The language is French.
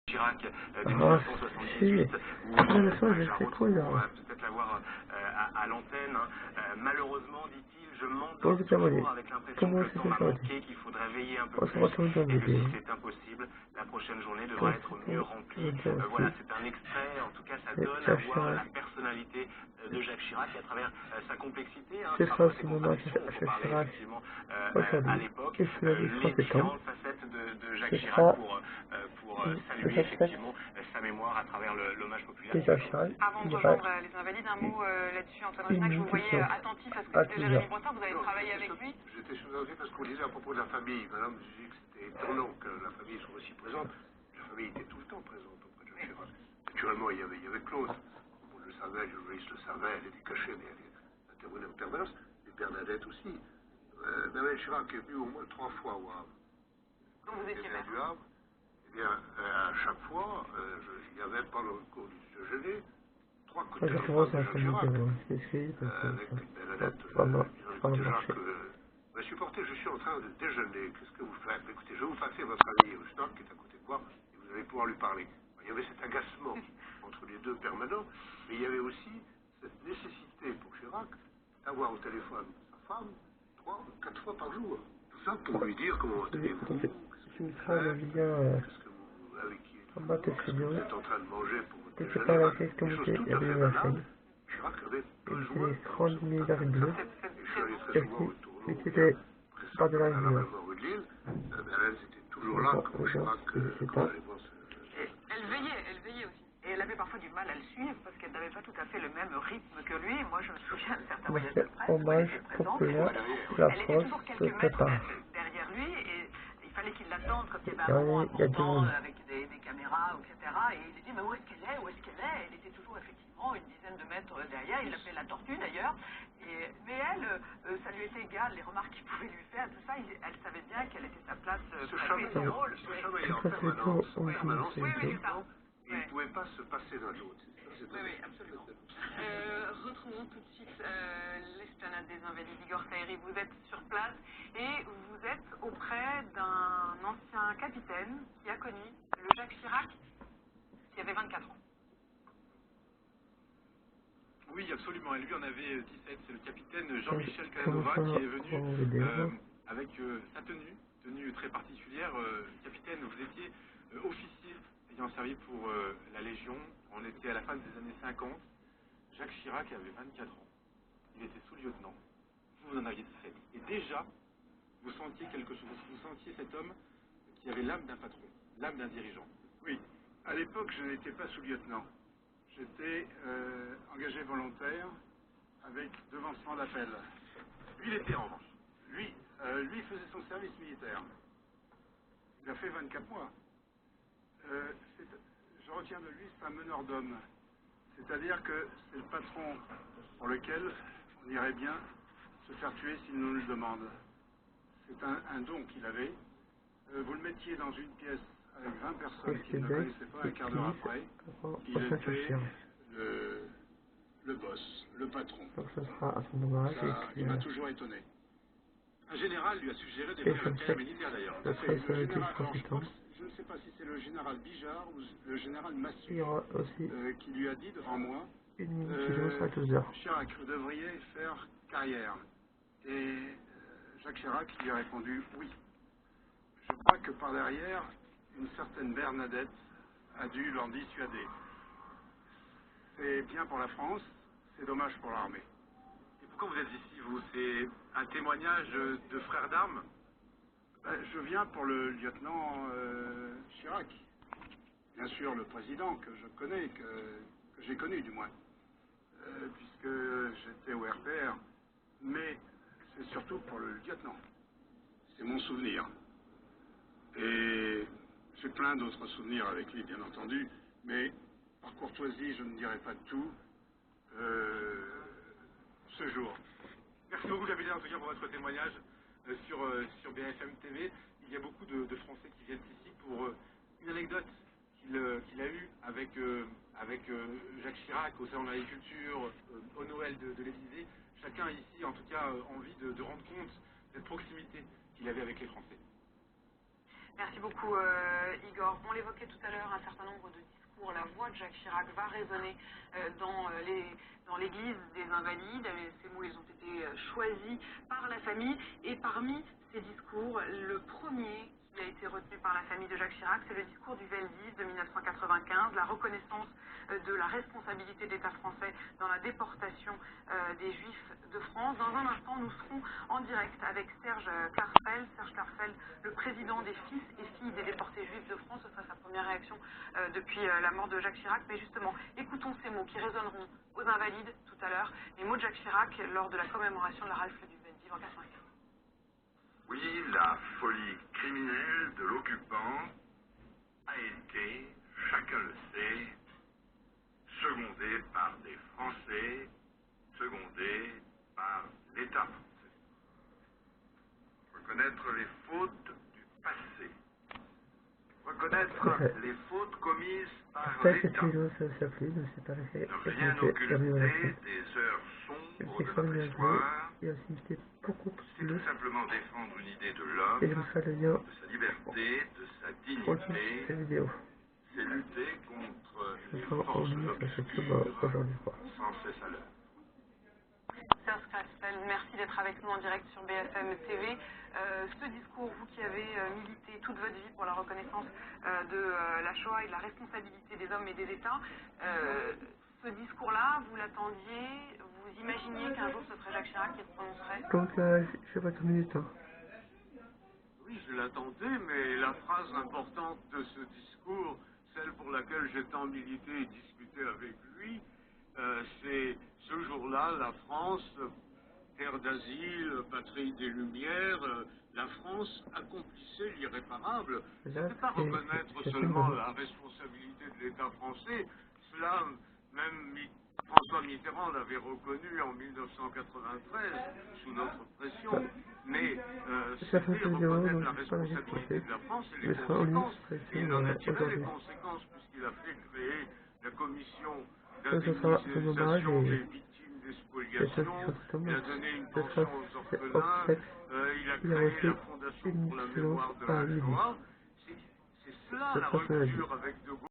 Chirac de Ah, si. 1978, où Ah, mais ça, je je la sais quoi, retrouve, on là. va peut-être la voir à l'antenne. Malheureusement, dit-il, je Bon, m'endors c'est terminé. toujours avec l'impression que Comment le c'est temps m'a terminé? manqué, qu'il faudrait veiller un peu On se plus retrouve dans le et que vidéo. si c'est impossible, la prochaine journée devra Comme être c'était, mieux je veux remplie. dire Voilà, aussi, c'est un extrait, en tout cas ça c'est donne à Jacques voir Chirac. la personnalité de Jacques Chirac à travers sa complexité, C'est ça parfois ses aussi mon hommage contradictions, à dont on Jacques parlait Chirac effectivement à aujourd'hui. l'époque, Et cela dit, les 30 septembre, différentes facettes de Jacques ce Chirac sera pour le saluer 27 effectivement sa mémoire à travers l'hommage populaire et qu'il lui Jacques a Chirac. imposé. Avant Il de y aura rejoindre les Invalides, un mot là-dessus, Antoine Ruginac, je une vous voyais question attentif à ce que à disait 10 Jérémy heures. Breton, vous avez travaillé avec lui. J'étais choqué parce qu'on disait à propos de la famille, madame, je disais que c'était étonnant que la famille soit aussi présente. La famille était tout le temps présente auprès de Jacques Chirac. Naturellement, il y avait Claude. On le savait, le journaliste le savait, elle était cachée, mais elle intervenait en permanence. Et Bernadette aussi. Bernadette Chirac est venue au moins 3 fois au Havre. Donc vous étiez Elle maître. du Havre. Eh bien, à chaque fois, il y avait pendant le cours du déjeuner 3 coups de Moi, je téléphone commence de à Jacques faire Chirac. vidéo, hein. C'est écrit, donc Avec Bernadette, ça va écoutez marcher. Jacques, me supportez, je suis en train de déjeuner, qu'est-ce que vous faites? Écoutez, je vais vous passer votre ami Rostock qui est à côté de moi, et vous allez pouvoir lui parler. Il y avait cet agacement entre les deux permanent, mais il y avait aussi cette nécessité pour Chirac d'avoir au téléphone sa femme 3 ou 4 fois par jour. Tout ça pour lui dire comment allez-vous, qu'est-ce que Tu me vous feras le faites, lien qu'est-ce que vous, avec qui en bas de cette qu'est-ce que vidéo. vous êtes en train de manger pour votre N'hésitez déjeuner, pas à enfin, liker, des commenter choses tout et à fait abonner à la banales. chaîne. Chirac avait Et besoin mettez 30 000 virgule. je suis allé très Et souvent au aussi, tournoi, mettez par de la à la vidéo. rue de Lille, elle était toujours là Bon, quand bon, Chirac, c'est quand ça. j'allais voir Elle veillait aussi. Et elle avait parfois du mal à le suivre parce qu'elle n'avait pas tout à fait le même rythme que lui. Moi, je me souviens de certains voyages de presse où elle Hommage était présente. populaire, la Elle était France toujours se quelques mètres prépare. derrière lui et il fallait qu'il l'attende quand il y avait Il un moment y a du important monde. avec des caméras, etc. Et il lui dit, mais où est-ce qu'elle est? Où est-ce qu'elle est? Elle était toujours effectivement une dizaine de mètres derrière. Il l'appelait la tortue d'ailleurs. Mais elle, ça lui était égal, les remarques qu'il pouvait lui faire, tout ça, elle savait bien quelle était sa place près lui, son rôle. il se chamaillait en Ça, c'est tout, permanence, on joue, c'est Oui, tout. c'est ça. il ne pouvait pas se passer d'un autre. Oui, absolument. Retrouvons tout de suite l'esplanade des Invalides. Igor Saïri, vous êtes sur place et vous êtes auprès d'un ancien capitaine qui a connu le Jacques Chirac qui avait 24 ans. Oui, absolument. Et lui en avait 17. C'est le capitaine Jean-Michel Comment Casanova ça qui est venu en vidéo? avec sa tenue très particulière. Capitaine, vous étiez officier ayant servi pour la Légion. On était à la fin des années 50. Jacques Chirac avait 24 ans. Il était sous-lieutenant. Vous en aviez 17. Et déjà, vous sentiez quelque chose. Vous sentiez cet homme qui avait l'âme d'un patron, l'âme d'un dirigeant. Oui, à l'époque, je n'étais pas sous-lieutenant. J'étais engagé volontaire avec devancement d'appel. Lui, il était en revanche. Lui faisait son service militaire. Il a fait 24 mois. Je retiens de lui, c'est un meneur d'hommes. C'est-à-dire que c'est le patron pour lequel on irait bien se faire tuer s'il nous le demande. C'est un don qu'il avait. Vous le mettiez dans une pièce avec 20 personnes qu'il ne connaissait pas un quart d'heure après. Il était le boss, le patron. Donc ce sera à son hommage. Il m'a toujours étonné. Un général lui a suggéré de Et faire ça une me carrière fait. militaire d'ailleurs. Ça sera sur Le YouTube général, 30 alors septembre. je ne sais pas si c'est le général Bijard ou le général Il y Massu aura aussi qui lui a dit devant moi, une minute vidéo sur 12 heures. Chirac, vous devriez faire carrière. Et Jacques Chirac lui a répondu oui. Je crois que par derrière, une certaine Bernadette a dû l'en dissuader. C'est bien pour la France, c'est dommage pour l'armée. Et pourquoi vous êtes ici, vous? C'est un témoignage de frères d'armes? Je viens pour le lieutenant Chirac. Bien sûr, le président que je connais, que j'ai connu du moins, puisque j'étais au RPR. Mais c'est surtout pour le lieutenant. C'est mon souvenir. Et j'ai plein d'autres souvenirs avec lui, bien entendu, mais par courtoisie, je ne dirai pas tout ce jour. Merci beaucoup, capitaine, en tout cas, pour votre témoignage sur BFM TV. Il y a beaucoup de Français qui viennent ici pour une anecdote qu'il a eue avec Jacques Chirac au Salon de l'Agriculture, au Noël de l'Élysée. Chacun ici, en tout cas, envie de rendre compte de cette proximité qu'il avait avec les Français. Merci beaucoup, Igor. On l'évoquait tout à l'heure, un certain nombre de discours. La voix de Jacques Chirac va résonner dans l'église des Invalides. Ces mots, ils ont été choisis par la famille. Et parmi ces discours, le premier qui a été retenu par la famille de Jacques Chirac, c'est le discours du Veldiv de 1995, la reconnaissance de la responsabilité de l'État français dans la déportation des Juifs de France. Dans un instant, nous serons en direct avec Serge Klarsfeld. Serge Klarsfeld, le président des fils et filles des déportés juifs de France. Ce sera sa première réaction depuis la mort de Jacques Chirac. Mais justement, écoutons ces mots qui résonneront aux Invalides tout à l'heure. Les mots de Jacques Chirac lors de la commémoration de la rafle du Veldiv en 1995. Oui, la folie criminelle de l'occupant a été, chacun le sait, secondée par des Français, secondée par l'État français. Reconnaître les fautes du passé, reconnaître les fautes commises par l'État, ne rien occulter des heures sombres de notre histoire, c'est tout simplement défendre une idée de l'homme, de sa liberté, de sa dignité, c'est lutter contre les forces obscures sans cesse à l'heure. Serge Klarsfeld, merci d'être avec nous en direct sur BFM TV. Ce discours, vous qui avez milité toute votre vie pour la reconnaissance de la Shoah et de la responsabilité des hommes et des États, ce discours-là, vous l'attendiez, vous imaginiez qu'un jour ce serait Jacques Chirac qui le prononcerait? Donc, je vais 2 minutes. Oui, je l'attendais, mais la phrase importante de ce discours, celle pour laquelle j'ai tant milité et discuté avec lui, c'est ce jour-là, la France, terre d'asile, patrie des Lumières, la France accomplissait l'irréparable. Ce n'était pas reconnaître seulement la responsabilité de l'État français, cela, même François Mitterrand l'avait reconnu en 1993, sous notre pression, mais c'était reconnaître la responsabilité de la France et les conséquences. Et il en a tiré les conséquences puisqu'il a fait créer la commission d'indemnisation des victimes des spoliations, il a donné une pension aux orphelins, il a créé la Fondation pour la mémoire de la Shoah. C'est cela la rupture avec De Gaulle.